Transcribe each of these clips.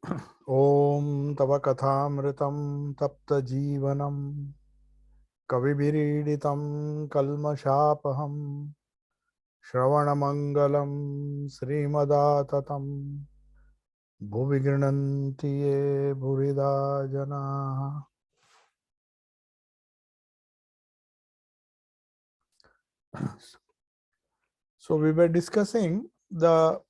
Om Tava Kathamritam Tapta Jeevanam Kavibiriditam Kalmashapaham Shravanamangalam Srimadatatam Bhuvi Grinanti Ye Bhurida Jana. So we were discussing the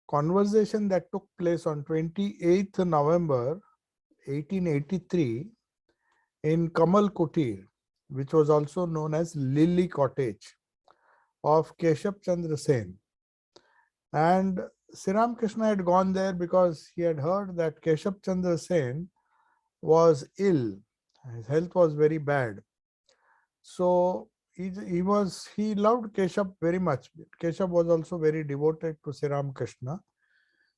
conversation that took place on 28th November 1883 in Kamal Kutir, which was also known as Lily Cottage of Keshav Chandra Sen. And Sri Ramakrishna had gone there because he had heard that Keshav Chandra Sen was ill. His health was very bad. So he loved Keshav very much. Keshav was also very devoted to Sri Ramakrishna.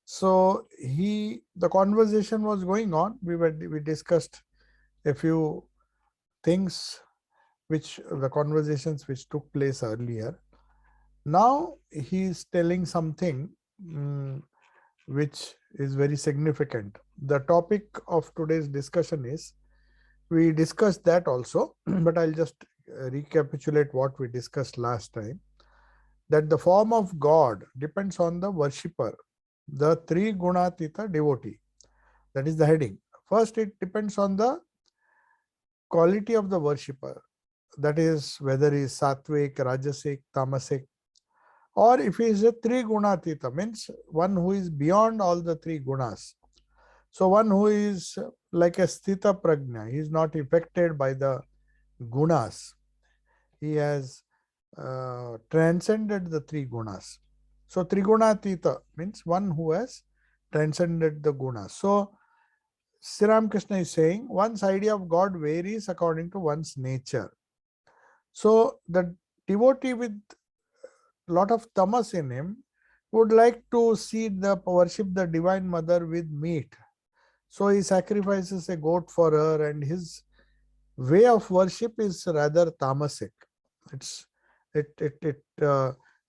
So the conversation was going on. We discussed a few things the conversations which took place earlier. Now he is telling something which is very significant. The topic of today's discussion is, we discussed that also, but I'll just recapitulate what we discussed last time, that the form of God depends on the worshipper, the Tri Gunatita devotee. That is the heading. First, it depends on the quality of the worshipper. That is, whether he is sattvic, rajasic, tamasic, or if he is a Tri Gunatita, means one who is beyond all the three gunas. So one who is like a sthita prajna, he is not affected by the gunas. He has transcended the three gunas. So Trigunatita means one who has transcended the gunas. So Sri Ramakrishna is saying one's idea of God varies according to one's nature. So the devotee with lot of tamas in him would like to worship the Divine Mother with meat. So he sacrifices a goat for her, and his way of worship is rather tamasic. It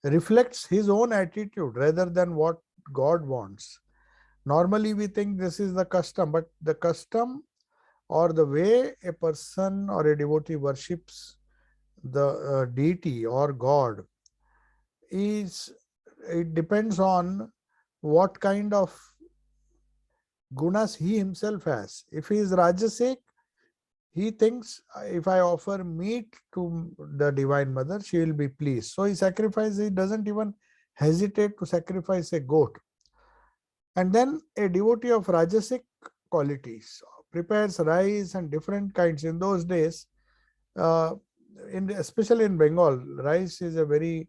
reflects his own attitude rather than what God wants. Normally we think this is the custom, but the custom or the way a person or a devotee worships the deity or God it depends on what kind of gunas he himself has. If he is rajasic, he thinks, if I offer meat to the Divine Mother, she will be pleased. So he doesn't even hesitate to sacrifice a goat. And then a devotee of rajasic qualities prepares rice and different kinds. In those days, especially in Bengal, rice is a very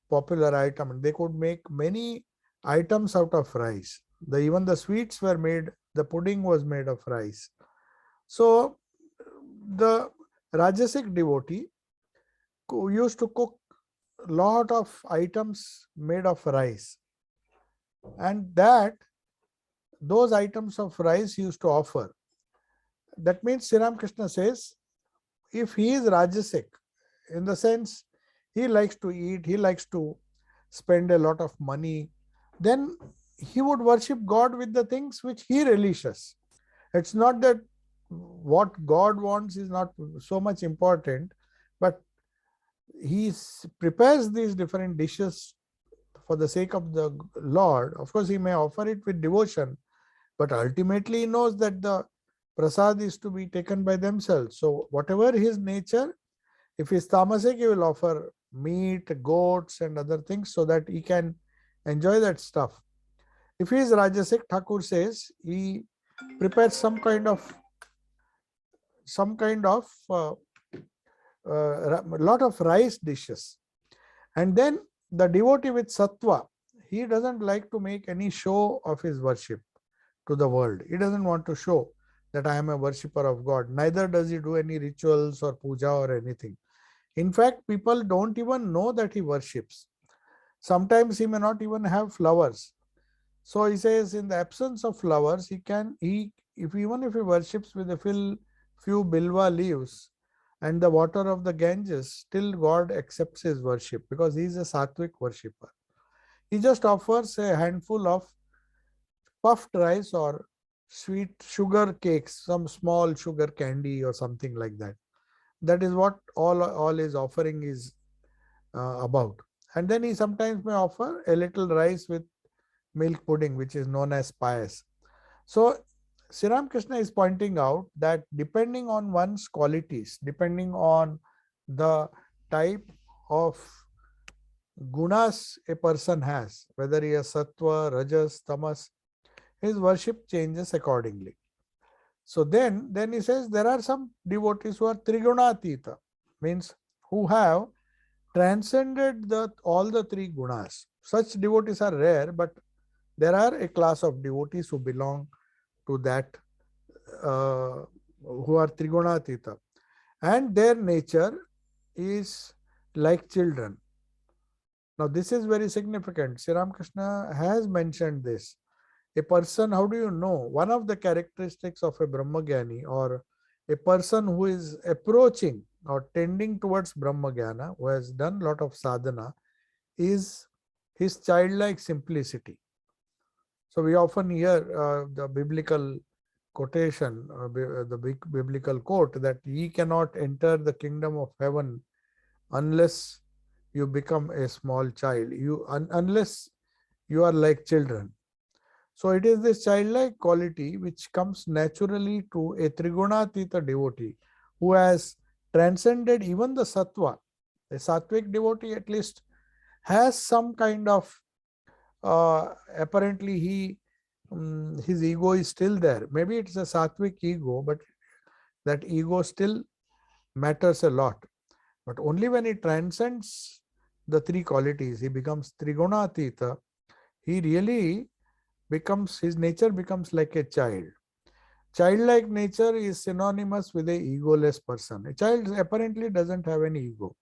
popular item, and they could make many items out of rice. Even the sweets were made, the pudding was made of rice. So the Rajasic devotee used to cook a lot of items made of rice, and those items of rice used to offer. That means Sri Ramakrishna says, if he is Rajasic, in the sense he likes to eat, he likes to spend a lot of money, then he would worship God with the things which he relishes. It's not that what God wants is not so much important, but he prepares these different dishes for the sake of the Lord. Of course, he may offer it with devotion, but ultimately he knows that the prasad is to be taken by themselves. So whatever his nature, if he is tamasic, he will offer meat, goats and other things so that he can enjoy that stuff. If he is rajasic, Thakur says, he prepares some kind of lot of rice dishes. And then the devotee with sattva, he doesn't like to make any show of his worship to the world. He doesn't want to show that I am a worshipper of God. Neither does he do any rituals or puja or anything. In fact, people don't even know that he worships. Sometimes he may not even have flowers. So he says, in the absence of flowers, even if he worships with a few bilva leaves and the water of the Ganges, still God accepts his worship because he is a sattvic worshipper. He just offers a handful of puffed rice or sweet sugar cakes, some small sugar candy or something like that. That is what all his offering is about. And then he sometimes may offer a little rice with milk pudding, which is known as payas. So Sri Ramakrishna is pointing out that depending on one's qualities, depending on the type of gunas a person has, whether he has sattva, rajas, tamas, his worship changes accordingly. So then he says there are some devotees who are trigunatita, means who have transcended all the three gunas. Such devotees are rare, but there are a class of devotees who belong to that, who are trigunatita, and their nature is like children. Now this is very significant. Sri Ramakrishna has mentioned this. A person, how do you know? One of the characteristics of a Brahmagyani, or a person who is approaching or tending towards Brahmagyana, who has done a lot of sadhana, is his childlike simplicity. So we often hear the biblical quotation, the big biblical quote, that ye cannot enter the kingdom of heaven unless you become a small child, unless you are like children. So it is this childlike quality which comes naturally to a Trigunatita devotee who has transcended even the sattva. A sattvic devotee at least has some kind of, apparently his ego is still there. Maybe it's a sattvic ego, but that ego still matters a lot. But only when he transcends the three qualities, he becomes Trigunatita, he really becomes, his nature becomes like a child. Childlike nature is synonymous with a egoless person. A child apparently doesn't have any ego.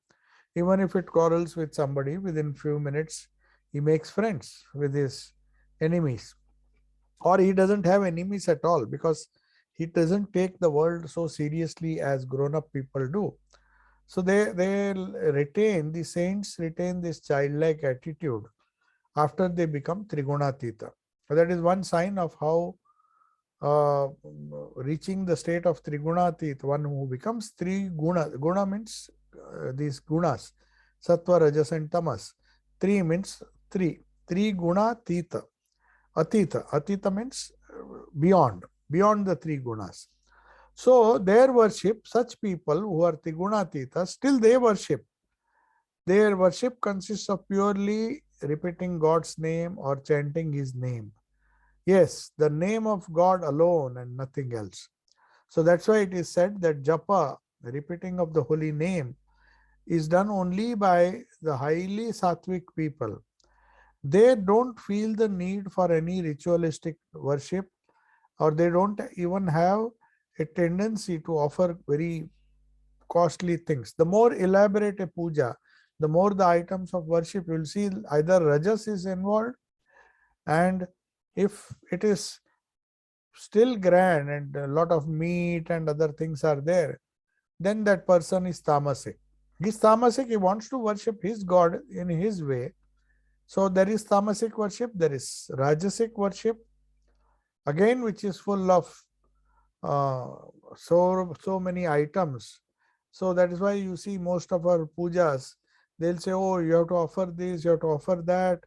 Even if it quarrels with somebody, within few minutes, he makes friends with his enemies. Or he doesn't have enemies at all, because he doesn't take the world so seriously as grown-up people do. So they retain, the saints retain this childlike attitude after they become Trigunatita. So that is one sign of how reaching the state of Trigunatita, one who becomes three guna. Guna means these gunas, sattva, rajas and tamas. Three means three. Three guna tita. Atita. Atita means beyond the three gunas. So their worship, such people who are Trigunatita, still they worship. Their worship consists of purely repeating God's name or chanting his name. Yes, the name of God alone and nothing else. So that's why it is said that japa, the repeating of the holy name, is done only by the highly sattvic people. They don't feel the need for any ritualistic worship, or they don't even have a tendency to offer very costly things. The more elaborate a puja, the more the items of worship, you will see either rajas is involved, and if it is still grand and a lot of meat and other things are there, then that person is tamasic. He's tamasic, he wants to worship his God in his way. So there is tamasic worship, there is rajasic worship, again, which is full of so many items. So that is why you see most of our pujas, they'll say, oh, you have to offer this, you have to offer that,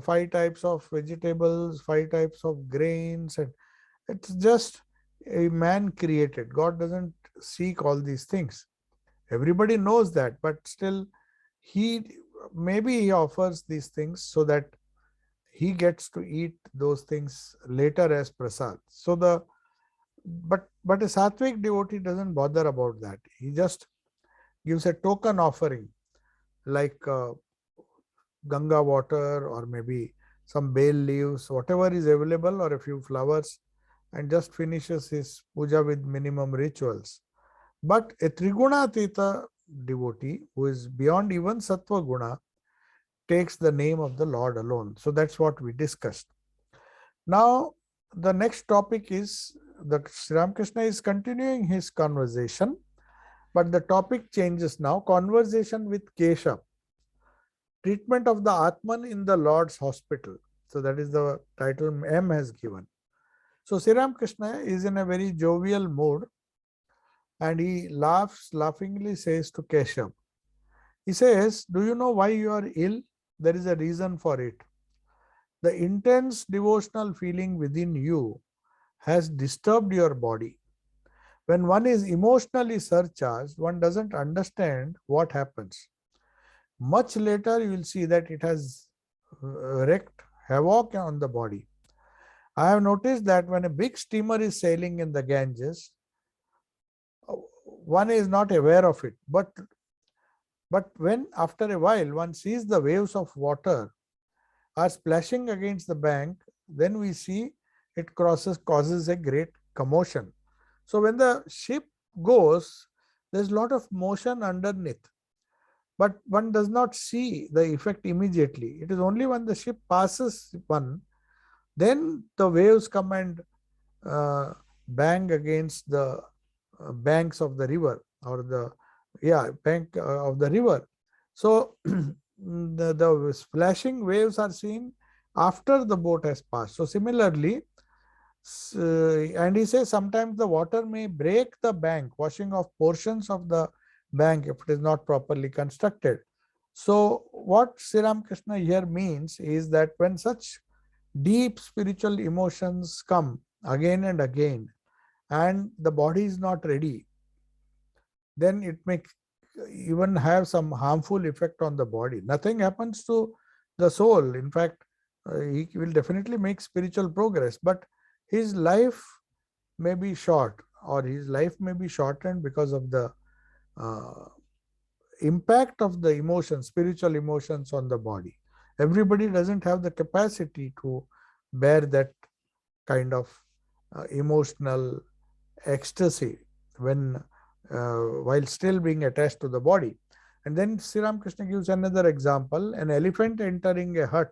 5 types of vegetables, 5 types of grains, and it's just a man created. God doesn't seek all these things. Everybody knows that, but still maybe he offers these things so that he gets to eat those things later as prasad. So but a sattvic devotee doesn't bother about that. He just gives a token offering, like Ganga water, or maybe some bay leaves, whatever is available, or a few flowers, and just finishes his puja with minimum rituals. But a Trigunatita devotee, who is beyond even Sattva Guna, takes the name of the Lord alone. So that's what we discussed. Now, the next topic is that Sri Ramakrishna is continuing his conversation, but the topic changes now. Conversation with Keshav. Treatment of the Atman in the Lord's hospital. So that is the title M has given. So Sri Ramakrishna is in a very jovial mood, and he laughingly says to Keshav, he says, "Do you know why you are ill? There is a reason for it. The intense devotional feeling within you has disturbed your body. When one is emotionally surcharged, one doesn't understand what happens. Much later, you will see that it has wreaked havoc on the body. I have noticed that when a big steamer is sailing in the Ganges, one is not aware of it. But when after a while one sees the waves of water are splashing against the bank, then we see it causes a great commotion. So when the ship goes, there's a lot of motion underneath, but one does not see the effect immediately. It is only when the ship passes one, then the waves come and bang against the banks of the river, or the bank of the river. So the splashing waves are seen after the boat has passed. So similarly, and he says sometimes the water may break the bank, washing off portions of the bank if it is not properly constructed. So what Sri Ramakrishna here means is that when such deep spiritual emotions come again and again, and the body is not ready, then it may even have some harmful effect on the body. Nothing happens to the soul. In fact, he will definitely make spiritual progress, but his life may be short, or his life may be shortened because of the impact of the emotions, spiritual emotions on the body. Everybody doesn't have the capacity to bear that kind of emotional ecstasy when while still being attached to the body. And then Sri Ramakrishna gives another example. An elephant entering a hut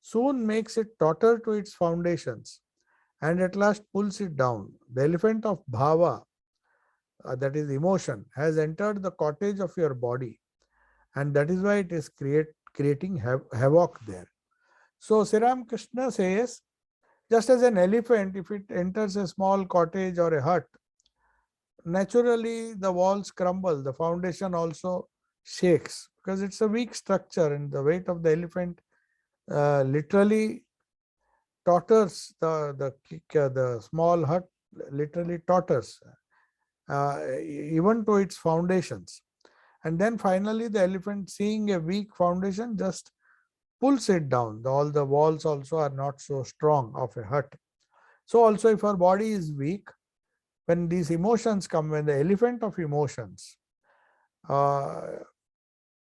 soon makes it totter to its foundations and at last pulls it down. The elephant of bhava, that is emotion, has entered the cottage of your body, and that is why it is creating havoc there. So Sri Ramakrishna says, just as an elephant, if it enters a small cottage or a hut, naturally the walls crumble, the foundation also shakes, because it's a weak structure and the weight of the elephant literally totters the small hut, literally totters even to its foundations. And then finally the elephant, seeing a weak foundation, just pulls it down. All the walls also are not so strong of a hut. So also if our body is weak, when these emotions come, when the elephant of emotions, the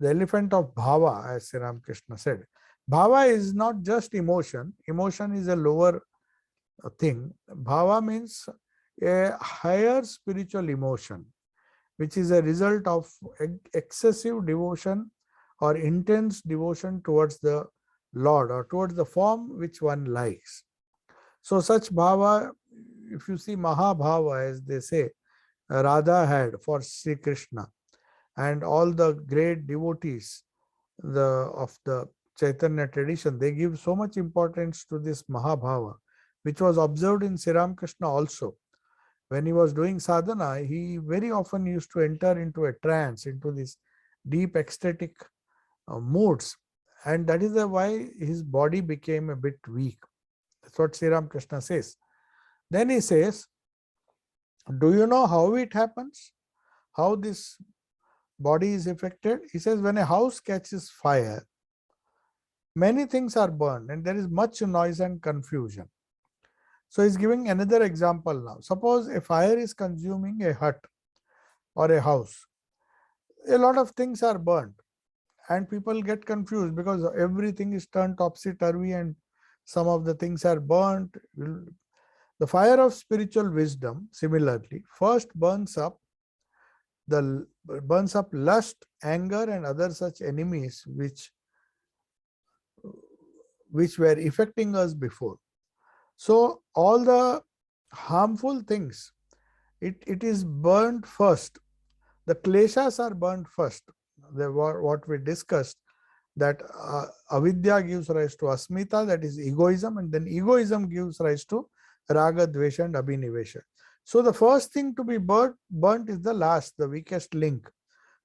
elephant of bhava, as Sri Ramakrishna said, bhava is not just emotion. Emotion is a lower thing. Bhava means a higher spiritual emotion, which is a result of excessive devotion or intense devotion towards the Lord, or towards the form which one likes. So such bhava, if you see Mahabhava, as they say, Radha had for Sri Krishna, and all the great devotees of the Chaitanya tradition, they give so much importance to this Mahabhava, which was observed in Sri Ramakrishna also. When he was doing sadhana, he very often used to enter into a trance, into these deep ecstatic moods, and that is why his body became a bit weak. That's what Sri Ramakrishna says. Then he says, do you know how it happens? How this body is affected? He says, when a house catches fire, many things are burned and there is much noise and confusion. So he's giving another example now. Suppose a fire is consuming a hut or a house. A lot of things are burned and people get confused because everything is turned topsy-turvy and some of the things are burnt. The fire of spiritual wisdom, similarly, first burns up lust, anger, and other such enemies which were affecting us before. So all the harmful things, it is burnt first. The kleshas are burnt first. What we discussed, that avidya gives rise to asmita, that is egoism, and then egoism gives rise to raga, dvesha, and abhinivesha. So the first thing to be burnt is the last, the weakest link.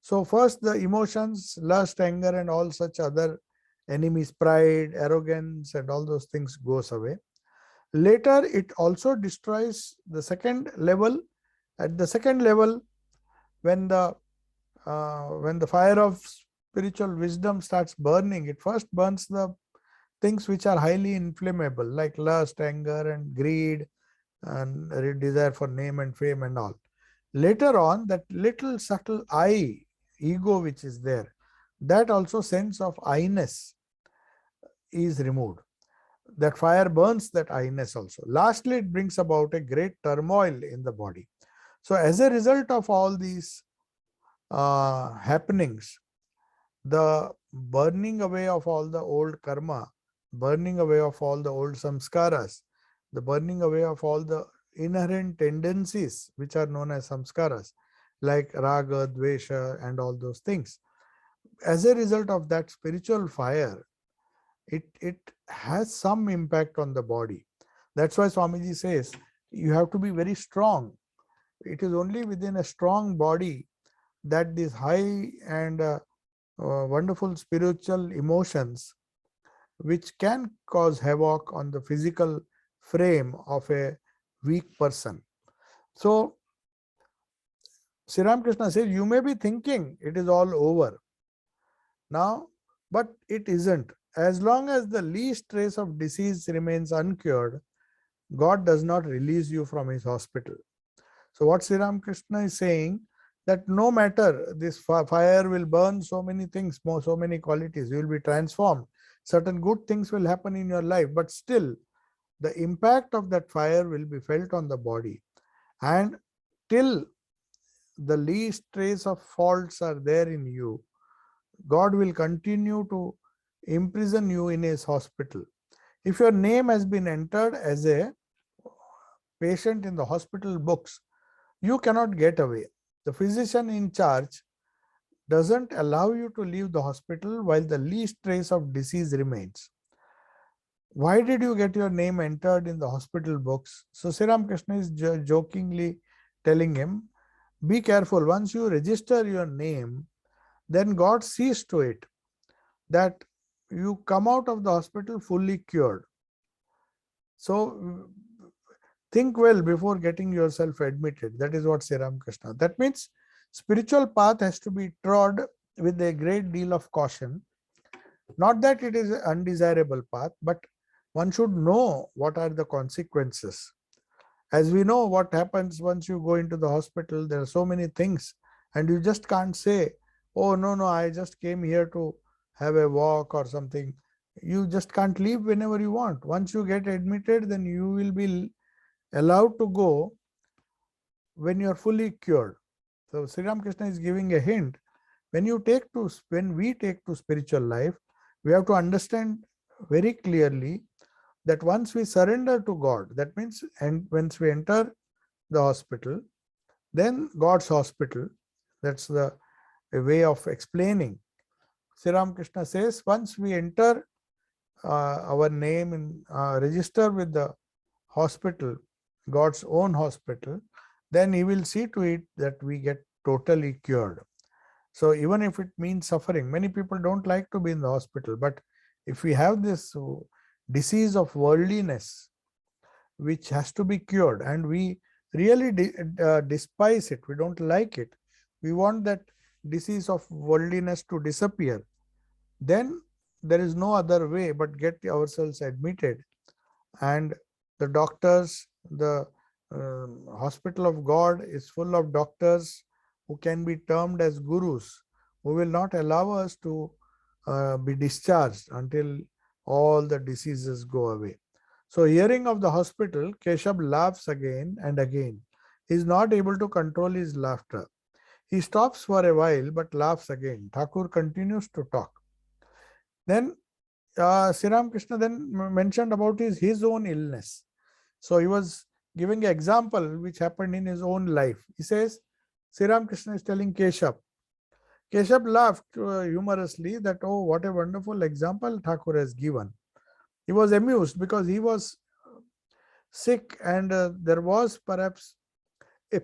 So first the emotions, lust, anger, and all such other enemies, pride, arrogance, and all those things goes away. Later, it also destroys the second level. At the second level, when the fire of spiritual wisdom starts burning, it first burns the things which are highly inflammable, like lust, anger, and greed, and desire for name and fame and all. Later on, that little subtle I, ego which is there, that also sense of I-ness is removed. That fire burns that I-ness also. Lastly, it brings about a great turmoil in the body. So as a result of all these happenings, the burning away of all the old karma, burning away of all the old samskaras, the burning away of all the inherent tendencies which are known as samskaras, like raga, dvesha, and all those things. As a result of that spiritual fire, it has some impact on the body. That's why Swamiji says you have to be very strong. It is only within a strong body that these high and wonderful spiritual emotions, which can cause havoc on the physical frame of a weak person. So Sri Ramakrishna says, you may be thinking it is all over now, but it isn't. As long as the least trace of disease remains uncured, God does not release you from his hospital. So what Sri Ramakrishna is saying, that no matter this fire will burn so many things, so many qualities, you will be transformed. Certain good things will happen in your life, but still the impact of that fire will be felt on the body. And till the least trace of faults are there in you, God will continue to imprison you in his hospital. If your name has been entered as a patient in the hospital books, you cannot get away. The physician in charge doesn't allow you to leave the hospital while the least trace of disease remains. Why did you get your name entered in the hospital books? So Sri Ramakrishna is jokingly telling him, be careful. Once you register your name, then God sees to it that you come out of the hospital fully cured. So think well before getting yourself admitted. That is what Sri Ramakrishna. That means spiritual path has to be trod with a great deal of caution. Not that it is an undesirable path, but one should know what are the consequences. As we know what happens once you go into the hospital, there are so many things, and you just can't say, oh, no, I just came here to have a walk or something. You just can't leave whenever you want. Once you get admitted, then you will be allowed to go when you are fully cured. So Sri Ramakrishna is giving a hint. When we take to spiritual life, we have to understand very clearly that once we surrender to God, that means, and once we enter the hospital, then God's hospital, that's the way of explaining. Sri Ramakrishna says, once we enter our name in register with the hospital, God's own hospital, then he will see to it that we get totally cured. So even if it means suffering, many people don't like to be in the hospital, but if we have this disease of worldliness, which has to be cured, and we really despise it, we don't like it, we want that disease of worldliness to disappear, then there is no other way but get ourselves admitted. And the doctors, the hospital of God is full of doctors who can be termed as gurus, who will not allow us to be discharged until all the diseases go away. So hearing of the hospital, Keshav laughs again and again. He is not able to control his laughter. He stops for a while but laughs again. Thakur continues to talk. Then Sri Ramakrishna then mentioned about his own illness. So he was giving an example which happened in his own life. He says, Sri Ramakrishna is telling Keshav, Keshav laughed humorously that, oh, what a wonderful example Thakur has given. He was amused because he was sick, and there was perhaps a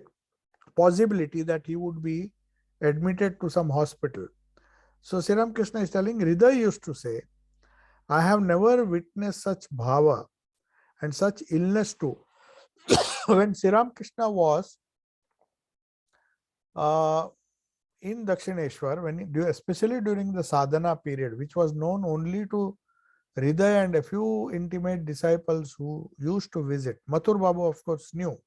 possibility that he would be admitted to some hospital. So Sri Ramakrishna is telling, Hriday used to say, I have never witnessed such bhava and such illness too. When Sri Ramakrishna was uh, in Dakshineshwar, especially during the sadhana period, which was known only to Hriday and a few intimate disciples who used to visit. Mathur Babu, of course, knew.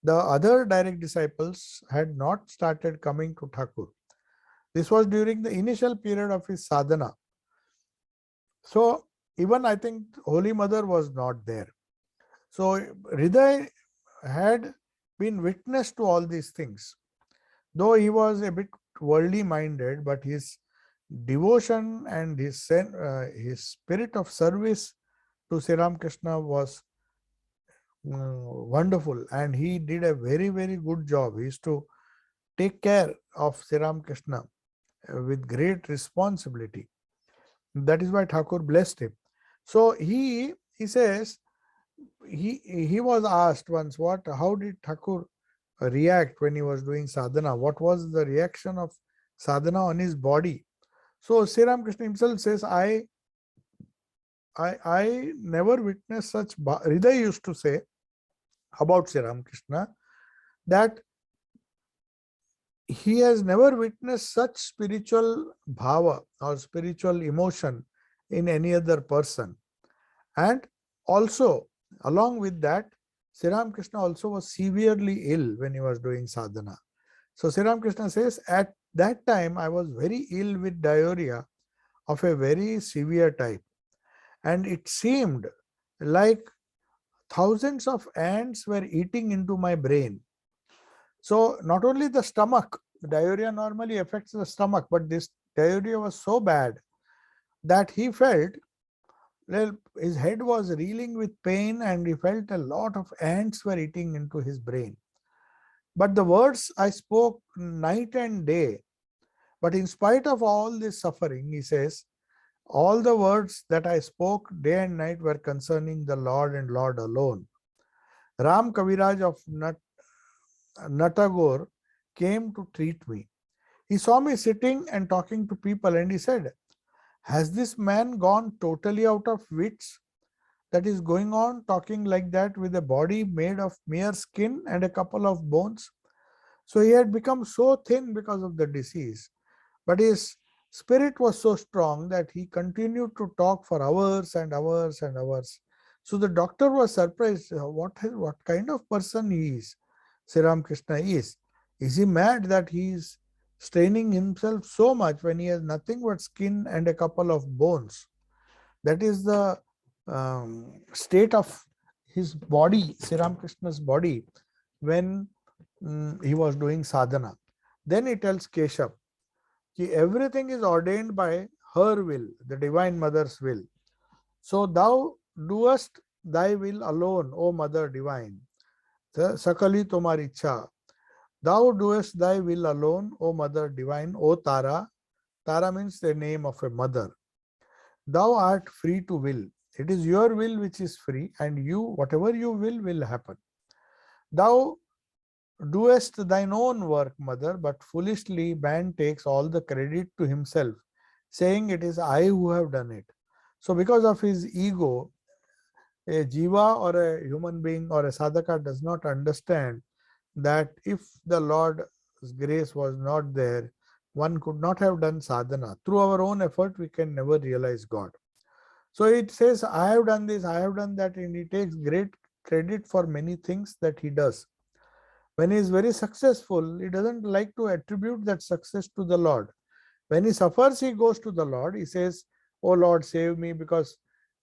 The other direct disciples had not started coming to Thakur. This was during the initial period of his sadhana. So even I think Holy Mother was not there. So Hriday had been witness to all these things. Though he was a bit worldly minded, but his devotion and his spirit of service to Sri Ramakrishna was wonderful, and he did a very, very good job. He used to take care of Sri Ramakrishna with great responsibility. That is why Thakur blessed him. So he says, he was asked once, how did Thakur react when he was doing sadhana? What was the reaction of sadhana on his body? So Sri Ramakrishna himself says, I never witnessed such. Hriday used to say about Sri Ramakrishna that he has never witnessed such spiritual bhava or spiritual emotion in any other person. And also, along with that, Sri Ramakrishna also was severely ill when he was doing sadhana. So Sri Ramakrishna says, at that time I was very ill with diarrhea of a very severe type. And it seemed like thousands of ants were eating into my brain. So not only the stomach, the diarrhea normally affects the stomach, but this diarrhea was so bad that he felt, well, his head was reeling with pain and he felt a lot of ants were eating into his brain. But the words I spoke night and day, but in spite of all this suffering, he says, all the words that I spoke day and night were concerning the Lord and Lord alone. Ram Kaviraj of Natagore came to treat me. He saw me sitting and talking to people, and he said, has this man gone totally out of wits that is going on talking like that with a body made of mere skin and a couple of bones? So he had become so thin because of the disease, but his spirit was so strong that he continued to talk for hours and hours and hours. So the doctor was surprised, what kind of person he is, Sri Ramakrishna is. Is he mad that he is straining himself so much when he has nothing but skin and a couple of bones? That is the state of his body, Sri Ramakrishna's body, when he was doing sadhana. Then he tells Keshav, everything is ordained by her will, the Divine Mother's will. So thou doest thy will alone, O Mother Divine. Sakali tomar ichha. Thou doest thy will alone, O Mother Divine, O Tara. Tara means the name of a mother. Thou art free to will. It is your will which is free, and you, whatever you will happen. Thou doest thine own work, Mother, but foolishly man takes all the credit to himself, saying it is I who have done it. So because of his ego, a jiva or a human being or a sadhaka does not understand that if the Lord's grace was not there, one could not have done sadhana. Through our own effort, we can never realize God. So it says, I have done this, I have done that, and he takes great credit for many things that he does. When he is very successful, he doesn't like to attribute that success to the Lord. When he suffers, he goes to the Lord. He says, oh Lord, save me because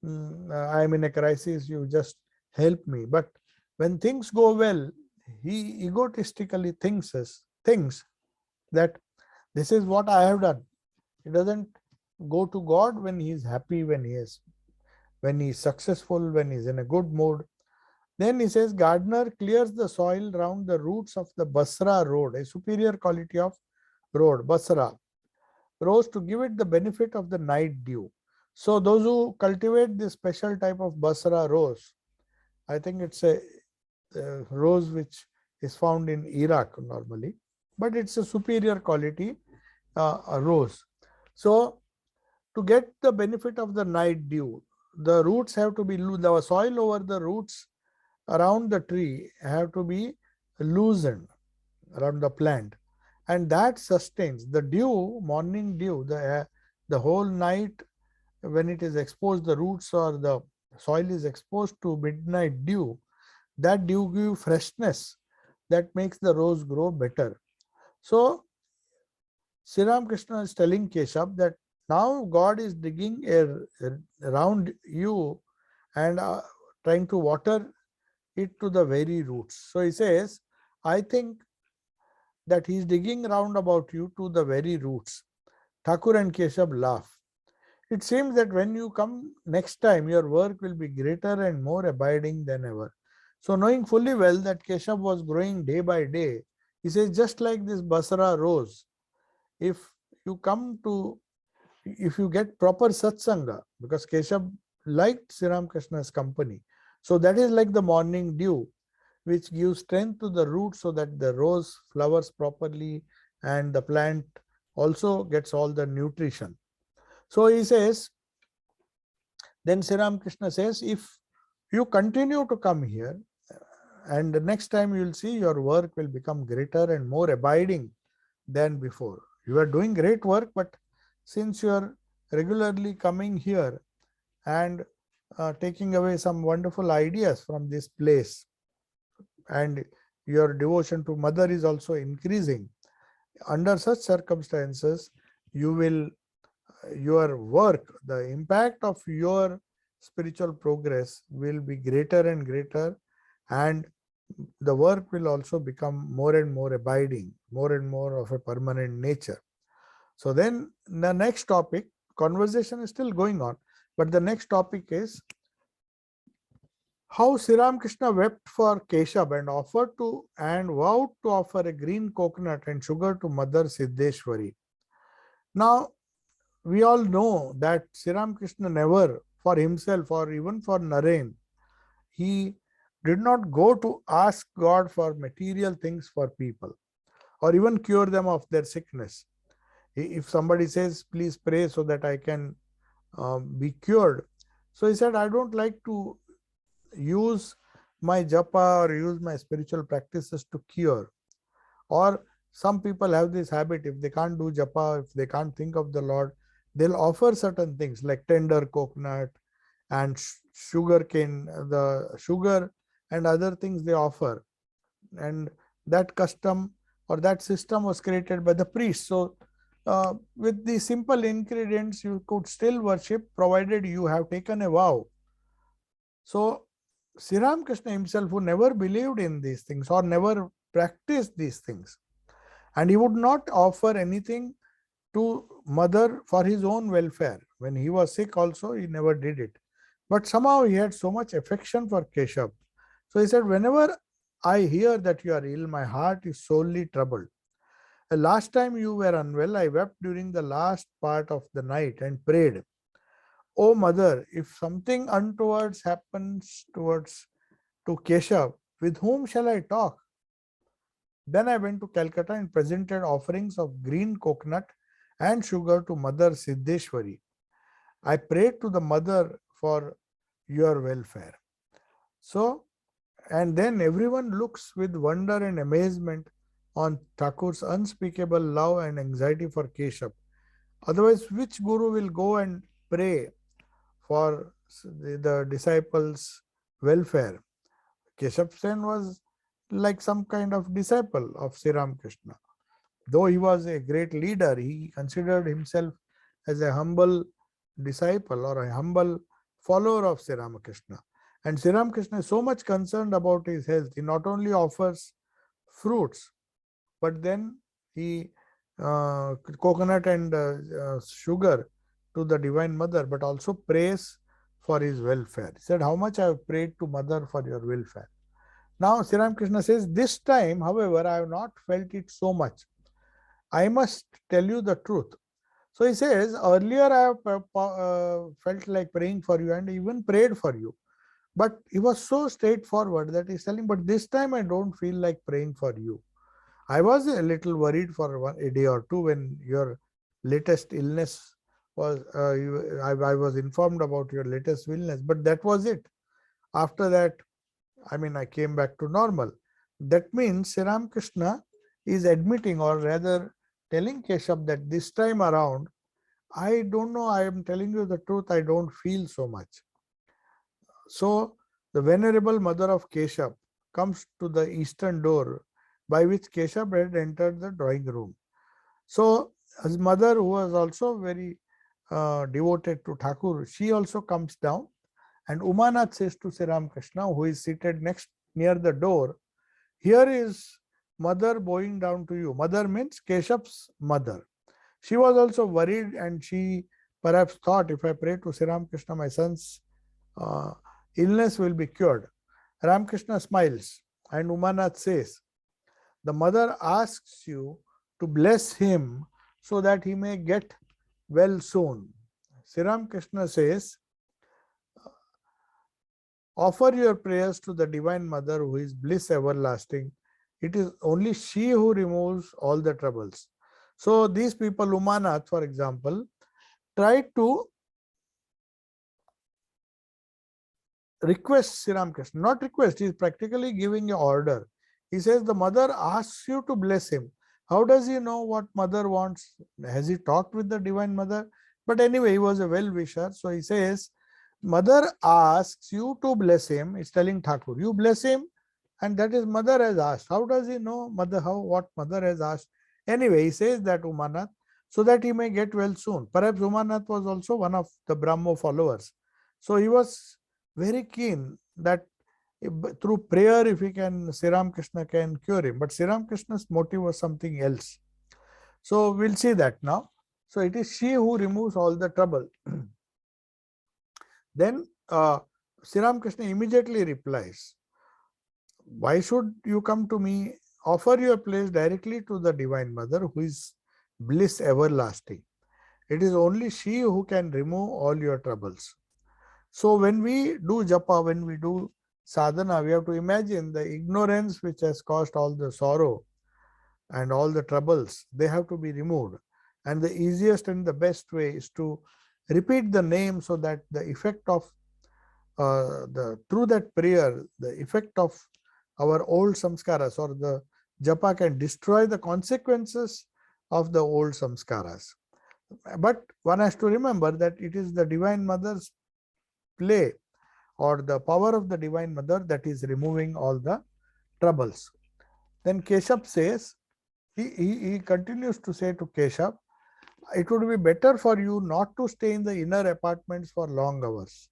I am in a crisis, you just help me. But when things go well, he egotistically thinks that this is what I have done. He doesn't go to God when he is happy, when he is successful, when he is in a good mood. Then he says, gardener clears the soil round the roots of the Basra road, a superior quality of road, Basra. rose to give it the benefit of the night dew. So those who cultivate this special type of Basra rose, I think it's a rose which is found in Iraq normally, but it's a superior quality rose. So to get the benefit of the night dew, the roots have to be the soil over the roots around the tree have to be loosened around the plant, and that sustains the dew, morning dew, the whole night when it is exposed, the roots or the soil is exposed to midnight dew. That dew gives freshness that makes the rose grow better. So Sri Ramakrishna is telling Keshav that now God is digging around you and trying to water it to the very roots. So he says, I think that he is digging round about you to the very roots. Thakur and Keshav laugh. It seems that when you come next time, your work will be greater and more abiding than ever. So knowing fully well that Keshav was growing day by day, he says, just like this Basra rose, if you come to, if you get proper satsanga, because Keshav liked Sri Ramakrishna's company. So that is like the morning dew, which gives strength to the root so that the rose flowers properly and the plant also gets all the nutrition. So he says, then Sri Ramakrishna says, if you continue to come here, and the next time you will see your work will become greater and more abiding than before. You are doing great work, but since you are regularly coming here and taking away some wonderful ideas from this place, and your devotion to mother is also increasing, under such circumstances, you will, your work, the impact of your spiritual progress will be greater and greater, and the work will also become more and more abiding, more and more of a permanent nature. So then the next topic, conversation is still going on, but the next topic is how Sri Ramakrishna wept for Keshav and offered to and vowed to offer a green coconut and sugar to Mother Siddheshwari. Now, we all know that Sri Ramakrishna never, for himself or even for Naren, he did not go to ask God for material things for people or even cure them of their sickness. If somebody says, please pray so that I can be cured. So he said, I don't like to use my japa or use my spiritual practices to cure. Or some people have this habit, if they can't do japa, if they can't think of the Lord, they'll offer certain things like tender coconut and sugar cane, the sugar and other things they offer. And that custom or that system was created by the priest. So with the simple ingredients, you could still worship provided you have taken a vow. So Sri Ramakrishna himself, who never believed in these things or never practiced these things, and he would not offer anything to mother for his own welfare. When he was sick also, he never did it. But somehow he had so much affection for Keshav. So he said, whenever I hear that you are ill, my heart is sorely troubled. The last time you were unwell, I wept during the last part of the night and prayed, O mother, if something untoward happens towards to Keshav, with whom shall I talk? Then I went to Calcutta and presented offerings of green coconut and sugar to Mother Siddheshwari. I prayed to the mother for your welfare. So, and then everyone looks with wonder and amazement on Thakur's unspeakable love and anxiety for Keshav. Otherwise, which guru will go and pray for the disciples' welfare? Keshav Sen was like some kind of disciple of Sri Ramakrishna. Though he was a great leader, he considered himself as a humble disciple or a humble follower of Sri Ramakrishna. And Sri Ramakrishna is so much concerned about his health. He not only offers fruits, but then he coconut and sugar to the Divine Mother, but also prays for his welfare. He said, how much I have prayed to Mother for your welfare. Now Sri Ramakrishna says, this time, however, I have not felt it so much. I must tell you the truth. So he says, earlier I have felt like praying for you and even prayed for you. But he was so straightforward that he's telling, but this time I don't feel like praying for you. I was a little worried for a day or two when your latest illness was, I was informed about your latest illness, but that was it. After that, I mean, I came back to normal. That means Sri Ramakrishna is admitting, or rather telling Keshav, that this time around, I don't know, I am telling you the truth, I don't feel so much. So the venerable mother of Keshav comes to the eastern door by which Keshav had entered the drawing room. So his mother, who was also very devoted to Thakur, she also comes down, and Umanath says to Sri Ramakrishna, who is seated next near the door, here is mother bowing down to you. Mother means Keshav's mother. She was also worried, and she perhaps thought, if I pray to Sri Ramakrishna, my son's uh, illness will be cured. Ramakrishna smiles, and Umanath says, the mother asks you to bless him so that he may get well soon. Sri Ramakrishna says, offer your prayers to the Divine Mother who is bliss everlasting. It is only she who removes all the troubles. So these people, Umanath, for example, tried to request Sri Ramakrishna, not request, he is practically giving an order. He says the mother asks you to bless him. How does he know what mother wants? Has he talked with the Divine Mother? But anyway, he was a well-wisher. So he says, mother asks you to bless him. He's telling Thakur, you bless him, and that is mother has asked. How does he know what mother has asked? Anyway, he says that Umanath, so that he may get well soon. Perhaps Umanath was also one of the Brahmo followers. So he was very keen that through prayer, if he can, Sri Ramakrishna can cure him. But Sri Ramakrishna's motive was something else. So we'll see that now. So it is she who removes all the trouble. Then Sri Ramakrishna immediately replies, why should you come to me? Offer your place directly to the Divine Mother who is bliss everlasting. It is only she who can remove all your troubles. So when we do japa, when we do sadhana, we have to imagine the ignorance which has caused all the sorrow and all the troubles. They have to be removed. And the easiest and the best way is to repeat the name, so that the effect of through that prayer, the effect of our old samskaras or the japa can destroy the consequences of the old samskaras. But one has to remember that it is the Divine Mother's play or the power of the Divine Mother that is removing all the troubles. Then Keshav says, he continues to say to Keshav, it would be better for you not to stay in the inner apartments for long hours.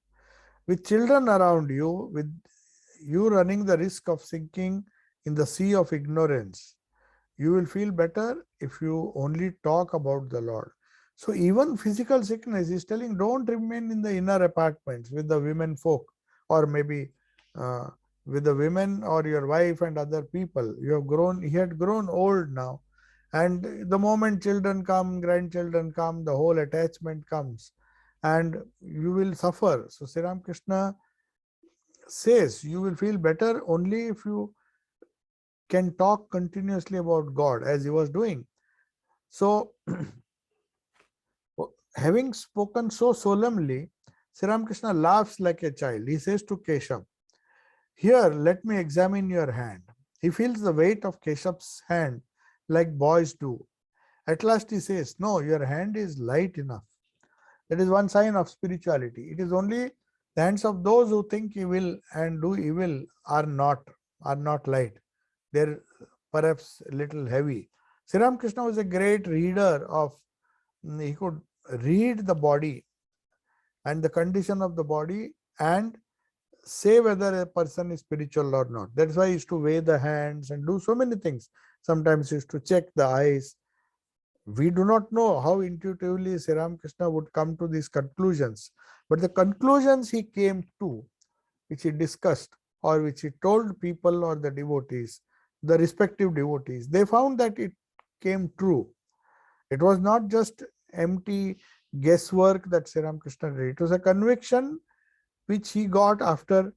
With children around you, with you running the risk of sinking in the sea of ignorance, you will feel better if you only talk about the Lord. So even physical sickness is telling, don't remain in the inner apartments with the women folk, or maybe with the women or your wife and other people. You have grown, he had grown old now. And the moment children come, grandchildren come, the whole attachment comes and you will suffer. So Sri Ramakrishna says you will feel better only if you can talk continuously about God, as he was doing. So having spoken so solemnly, Sri Ramakrishna laughs like a child. He says to Keshav, here, let me examine your hand. He feels the weight of Keshav's hand like boys do. At last he says, no, your hand is light enough. That is one sign of spirituality. It is only the hands of those who think evil and do evil are not light. They're perhaps a little heavy. Sri Ramakrishna was a great reader of, he could read the body and the condition of the body and say whether a person is spiritual or not. That's why he used to weigh the hands and do so many things. Sometimes he used to check the eyes. We do not know how intuitively Sri Ramakrishna would come to these conclusions, but the conclusions he came to, which he discussed or which he told people or the devotees, the respective devotees, they found that it came true. It was not just empty guesswork that Sri Ramakrishna did. It was a conviction which he got after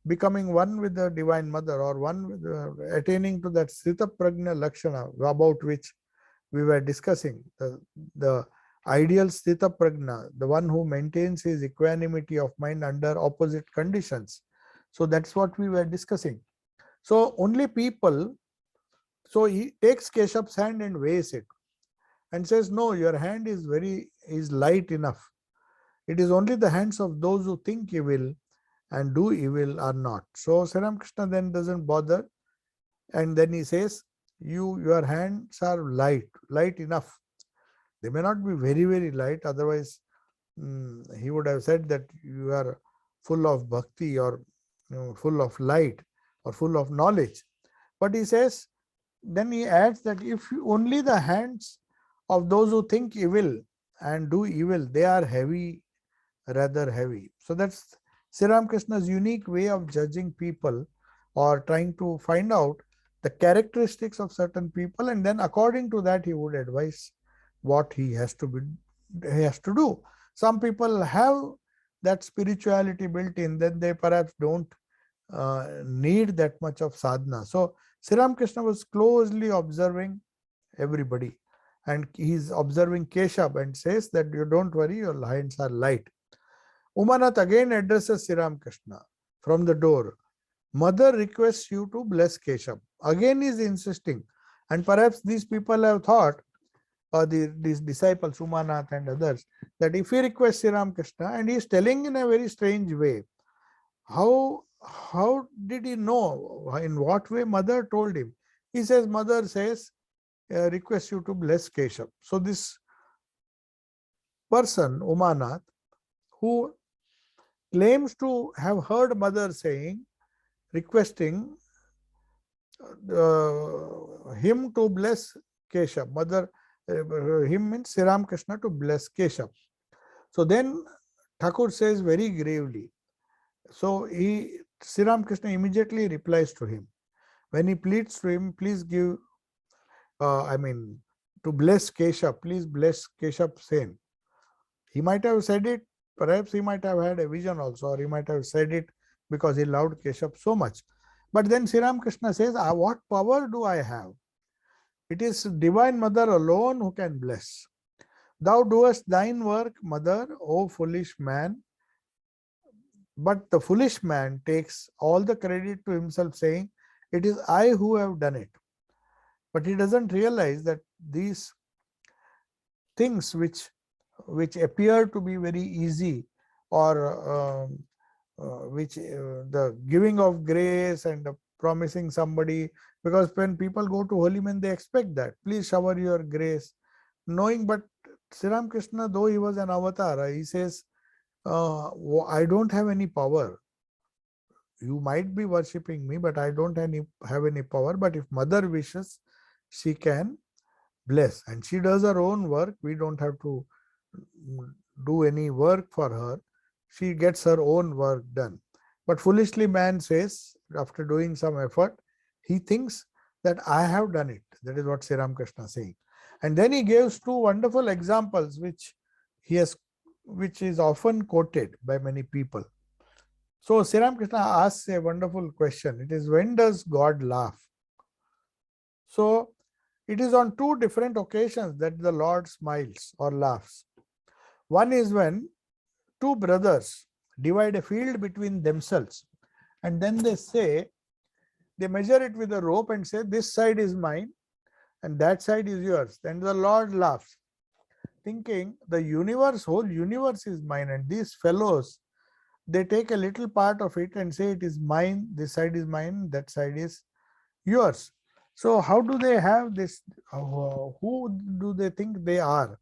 becoming one with the Divine Mother, or one with attaining to that Sthita Prajna Lakshana about which we were discussing. The ideal Sthita Prajna, the one who maintains his equanimity of mind under opposite conditions. So that's what we were discussing. So only people, so he takes Keshav's hand and weighs it and says, no, your hand is light enough. It is only the hands of those who think evil and do evil are not. So Sri Ramakrishna then doesn't bother, and then he says, your hands are light enough. They may not be very, very light, otherwise he would have said that you are full of bhakti, or full of light, or full of knowledge. But he says, then he adds that if only the hands of those who think evil and do evil, they are heavy, rather heavy. So that's Sri Ramakrishna's unique way of judging people, or trying to find out the characteristics of certain people, and then according to that he would advise what he has to do. Some people have that spirituality built in, then they perhaps don't need that much of sadhana. So Sri Ramakrishna was closely observing everybody, and he's observing Keshav and says that you don't worry, your hands are light. Umanath again addresses Sri Ramakrishna from the door. Mother requests you to bless Keshav. Again he is insisting, and perhaps these people have thought, or these disciples, Umanath and others, that if he requests Sri Ramakrishna, and he is telling in a very strange way, how did he know? In what way mother told him? He says, mother says, request you to bless Keshav. So this person, Umanath, who claims to have heard mother saying, requesting him to bless Keshav. Mother, him means Sri Ramakrishna to bless Keshav. So then Thakur says very gravely, so Sri Ramakrishna immediately replies to him. When he pleads to him, please give, to bless Keshav, please bless Keshav Sen. He might have said it, perhaps he might have had a vision also, or he might have said it because he loved Keshav so much. But then Sri Ramakrishna says, what power do I have? It is Divine Mother alone who can bless. Thou doest thine work, mother, O foolish man. But the foolish man takes all the credit to himself, saying, it is I who have done it. But he doesn't realize that these things which appear to be very easy, or the giving of grace and promising somebody, because when people go to holy men, they expect that, please shower your grace, knowing. But Sri Ramakrishna, though he was an avatar, he says, I don't have any power. You might be worshipping me, but I don't have any power. But if mother wishes, she can bless, and she does her own work. We don't have to do any work for her. She gets her own work done. But foolishly man says, after doing some effort, he thinks that I have done it. That is what Sri Ramakrishna is saying. And then he gives two wonderful examples which is often quoted by many people. So Sri Ramakrishna asks a wonderful question. It is, when does God laugh? So it is on two different occasions that the Lord smiles or laughs. One is when two brothers divide a field between themselves, and then they measure it with a rope and say, this side is mine and that side is yours. Then the Lord laughs, thinking the whole universe is mine, and these fellows, they take a little part of it and say it is mine, this side is mine, that side is yours. So how do they have this? Who do they think they are?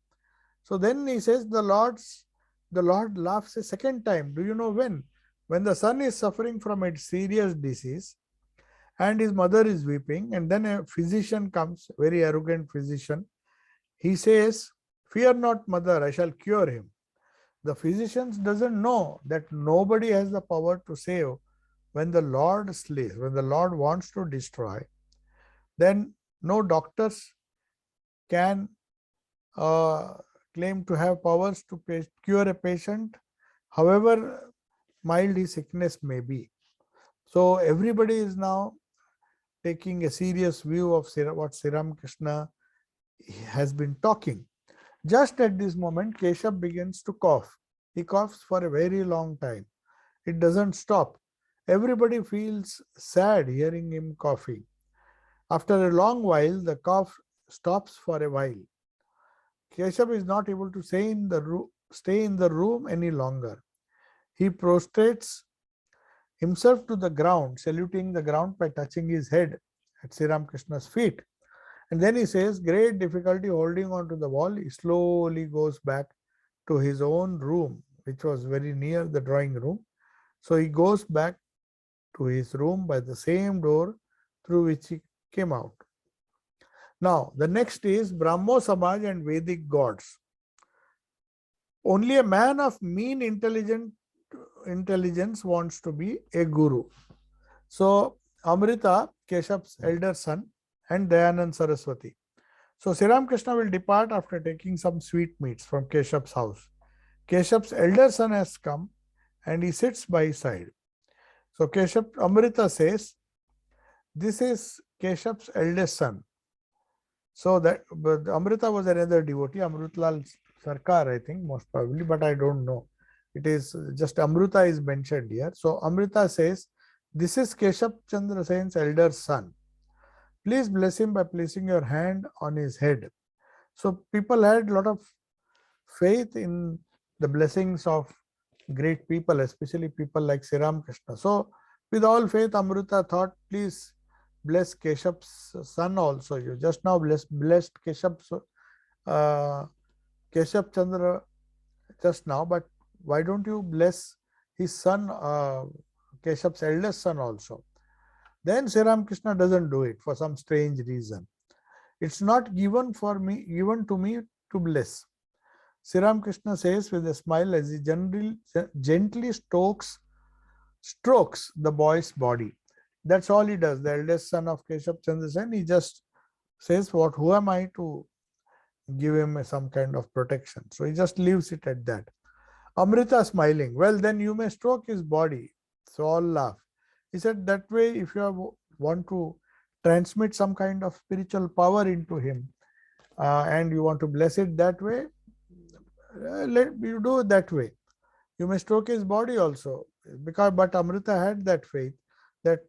So then he says, the Lord laughs a second time. Do you know when? When the son is suffering from a serious disease and his mother is weeping, and then a physician comes, very arrogant physician. He says, fear not, mother, I shall cure him. The physician doesn't know that nobody has the power to save. When the Lord slays, when the Lord wants to destroy, then no doctors can claim to have powers to cure a patient, however mild his sickness may be. So everybody is now taking a serious view of what Sri Ramakrishna has been talking. Just at this moment, Keshav begins to cough. He coughs for a very long time. It doesn't stop. Everybody feels sad hearing him coughing. After a long while, the cough stops for a while. Keshav is not able to stay in the room any longer. He prostrates himself to the ground, saluting the ground by touching his head at Sri Ramakrishna's feet. And then he says, great difficulty holding on to the wall, he slowly goes back to his own room, which was very near the drawing room. So he goes back to his room by the same door through which he came out. Now, the next is Brahmo Samaj and Vedic gods. Only a man of mean intelligence wants to be a guru. So, Amrita, Keshav's elder son, and Dayanand Saraswati. So, Sri Ramakrishna will depart after taking some sweetmeats from Keshav's house. Keshav's elder son has come and he sits by his side. So, Amrita says, this is Keshav's eldest son. So, but Amrita was another devotee, Amrutlal Sarkar, I think, most probably, but I don't know. It is just Amrita is mentioned here. So, Amrita says, this is Keshav Chandra Sen's elder son. Please bless him by placing your hand on his head. So, people had a lot of faith in the blessings of great people, especially people like Sri Ramakrishna. So, with all faith, Amrita thought, please bless Keshav's son also. You just now blessed Keshav Chandra just now, but why don't you bless his son, Keshav's eldest son also? Then Sri Ramakrishna doesn't do it for some strange reason. It's not given to me to bless. Sri Ramakrishna says with a smile as he gently strokes the boy's body. That's all he does. The eldest son of Keshav Chandra Sen, he just says, who am I to give him some kind of protection? So he just leaves it at that. Amrita smiling, well, then you may stroke his body. So all laugh. He said, that way, if you want to transmit some kind of spiritual power into him and you want to bless it that way, let you do it that way. You may stroke his body also. But Amrita had that faith that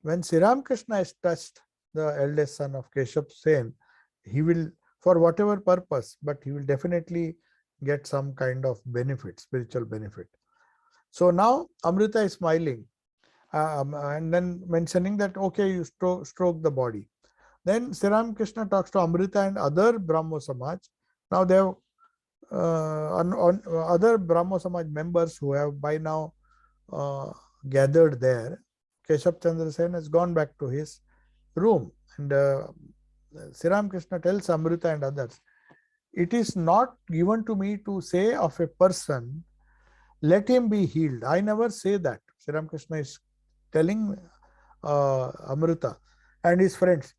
when Sri Ramakrishna has touched the eldest son of Keshav Sen, he will, for whatever purpose, but he will definitely get some kind of benefit, spiritual benefit. So now Amrita is smiling and then mentioning that, okay, you stroke the body. Then Sri Ramakrishna talks to Amrita and other Brahmo Samaj. Now they have other Brahmo Samaj members who have by now gathered there. Keshav Chandra Sen has gone back to his room, and Sri Ramakrishna tells Amrita and others, it is not given to me to say of a person, let him be healed. I never say that. Sri Ramakrishna is telling Amrita and his friends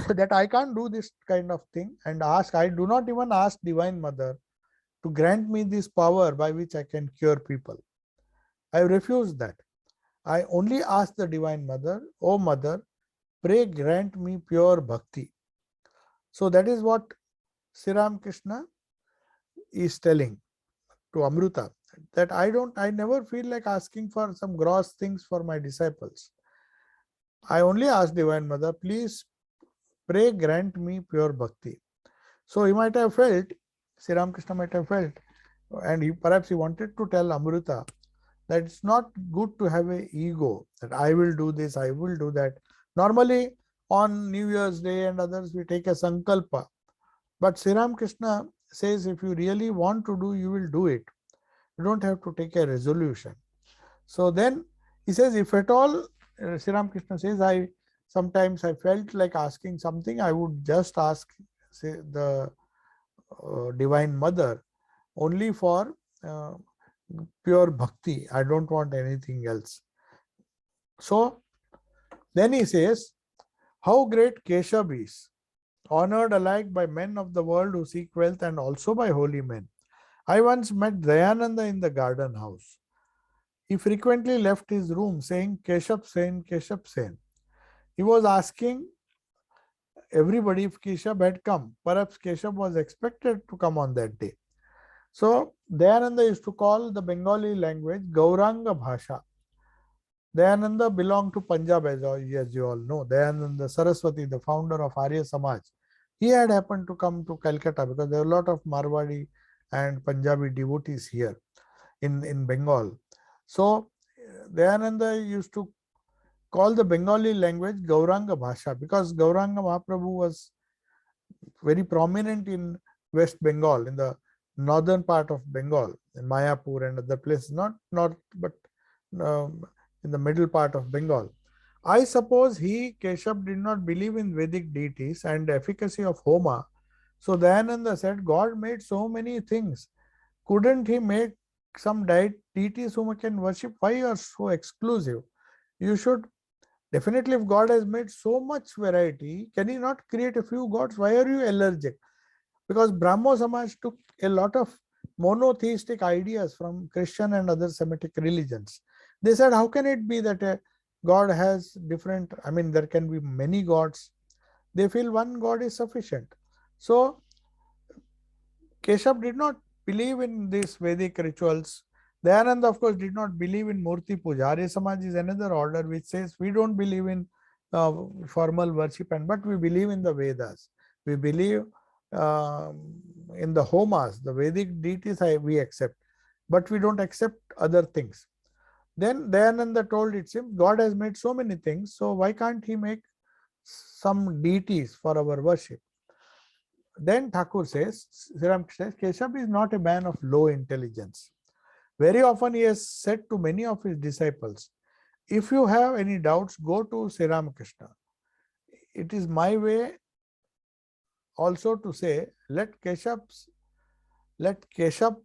that I can't do this kind of thing and I do not even ask Divine Mother to grant me this power by which I can cure people. I refuse that. I only ask the Divine Mother, O Mother, pray grant me pure bhakti. So that is what Sri Ramakrishna is telling to Amrita, that I never feel like asking for some gross things for my disciples. I only ask Divine Mother, please pray grant me pure bhakti. So he might have felt, Sri Ramakrishna might have felt, and perhaps he wanted to tell Amrita that it's not good to have an ego, that I will do this, I will do that. Normally on New Year's Day and others, we take a sankalpa. But Sri Ramakrishna says, if you really want to do, you will do it. You don't have to take a resolution. So then he says, if at all, Sri Ramakrishna says, sometimes I felt like asking something, I would just ask, say, the Divine Mother only for pure bhakti. I don't want anything else. So then he says, how great Keshav is. honored alike by men of the world who seek wealth and also by holy men. I once met Dayananda in the garden house. He frequently left his room saying, Keshav Sen, Keshav Sen. He was asking everybody if Keshav had come. Perhaps Keshav was expected to come on that day. So, Dayananda used to call the Bengali language Gauranga Bhasha. Dayananda belonged to Punjab, as you all know. Dayananda Saraswati, the founder of Arya Samaj, he had happened to come to Calcutta because there are a lot of Marwadi and Punjabi devotees here in Bengal. So, Dayananda used to call the Bengali language Gauranga Bhasha because Gauranga Mahaprabhu was very prominent in West Bengal, in the northern part of Bengal, in Mayapur and other places, not north, but um, in the middle part of Bengal. I suppose Keshav, did not believe in Vedic deities and the efficacy of Homa. So Dayananda said, God made so many things. Couldn't he make some deities whom we can worship? Why you are so exclusive? You should definitely, if God has made so much variety, can he not create a few gods? Why are you allergic? Because Brahmo Samaj took a lot of monotheistic ideas from Christian and other Semitic religions. They said, how can it be that a God has different, I mean, there can be many gods. They feel one God is sufficient. So, Keshav did not believe in these Vedic rituals. Dayananda, of course, did not believe in Murti Puja. Arya Samaj is another order which says we don't believe in formal worship, but we believe in the Vedas. We believe in the Homas, the Vedic deities we accept, but we don't accept other things. Then Dayananda told it seems God has made so many things, so why can't he make some deities for our worship? Then Thakur says, Sriram says, Keshav is not a man of low intelligence. Very often he has said to many of his disciples, if you have any doubts, go to Sri Ramakrishna. It is my way also to say, let Keshav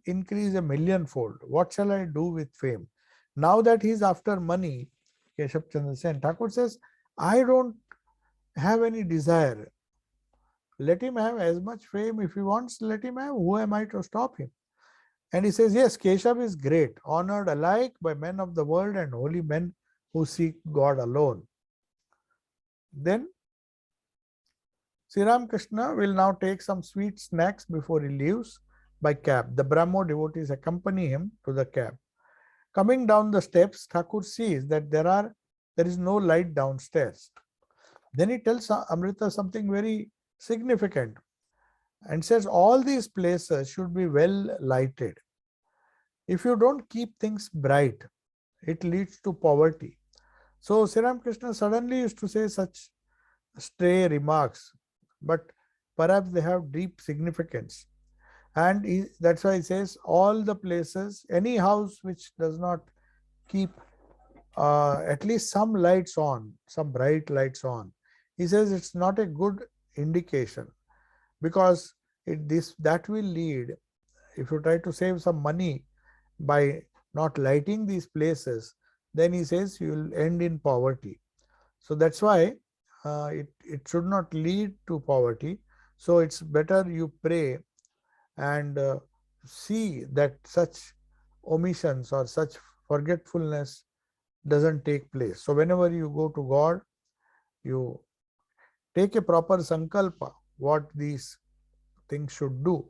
increase a millionfold. What shall I do with fame? Now that he is after money, Keshav Chandra Sen, Thakur says, I don't have any desire. Let him have as much fame if he wants, let him have. Who am I to stop him? And he says, yes, Keshav is great, honored alike by men of the world and holy men who seek God alone. Then Sri Ramakrishna will now take some sweet snacks before he leaves by cab. The Brahmo devotees accompany him to the cab. Coming down the steps, Thakur sees that there is no light downstairs. Then he tells Amrita something very significant and says all these places should be well lighted. If you don't keep things bright, it leads to poverty. So Sri Ramakrishna suddenly used to say such stray remarks, but perhaps they have deep significance. And that's why he says all the places, any house which does not keep at least some lights on, some bright lights on, he says it's not a good indication, because that will lead, if you try to save some money by not lighting these places, then he says you will end in poverty. So that's why it should not lead to poverty. So it's better you pray and see that such omissions or such forgetfulness doesn't take place. So whenever you go to God, you take a proper sankalpa what these things should do.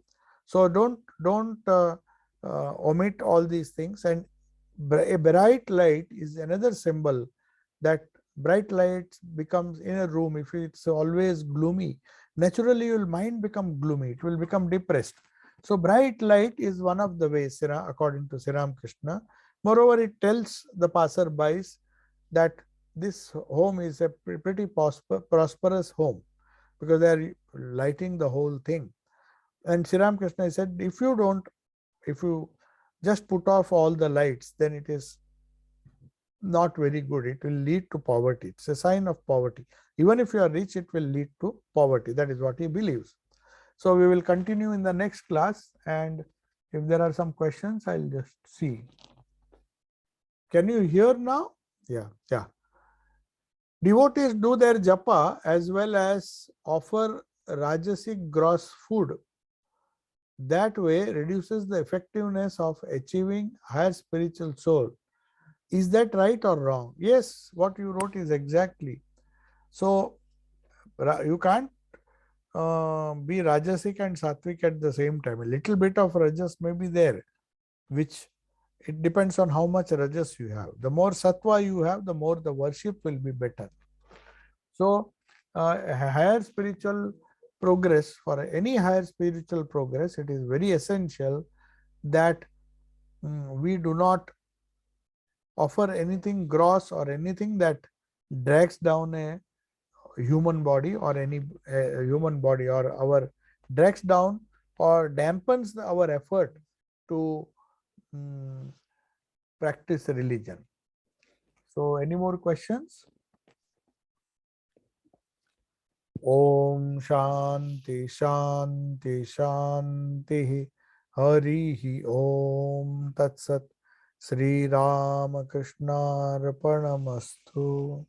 So don't omit all these things. And a bright light is another symbol that bright light becomes in a room. If it's always gloomy, naturally your mind become gloomy, it will become depressed. So bright light is one of the ways, according to Sri Ramakrishna. Moreover, it tells the passerbys that this home is a pretty prosperous home, because they are lighting the whole thing. And Sri Ramakrishna said, if you just put off all the lights, then it is not very good. It will lead to poverty. It's a sign of poverty. Even if you are rich, it will lead to poverty. That is what he believes. So we will continue in the next class, and if there are some questions, I'll just see. Can you hear now? Yeah. Devotees do their japa as well as offer Rajasic gross food. That way reduces the effectiveness of achieving higher spiritual soul. Is that right or wrong? Yes, what you wrote is exactly. So you can't be Rajasic and Sattvic at the same time. A little bit of Rajas may be there, which it depends on how much Rajas you have. The more Sattva you have, the more the worship will be better. So, higher spiritual progress, for any higher spiritual progress, it is very essential that we do not offer anything gross or anything that drags down a human body or any human body, or our drags down or dampens our effort to um, practice religion. So, any more questions? Om Shanti Shanti Shanti Harihi Om Tat Sat Sri Ramakrishna Arpanamastu.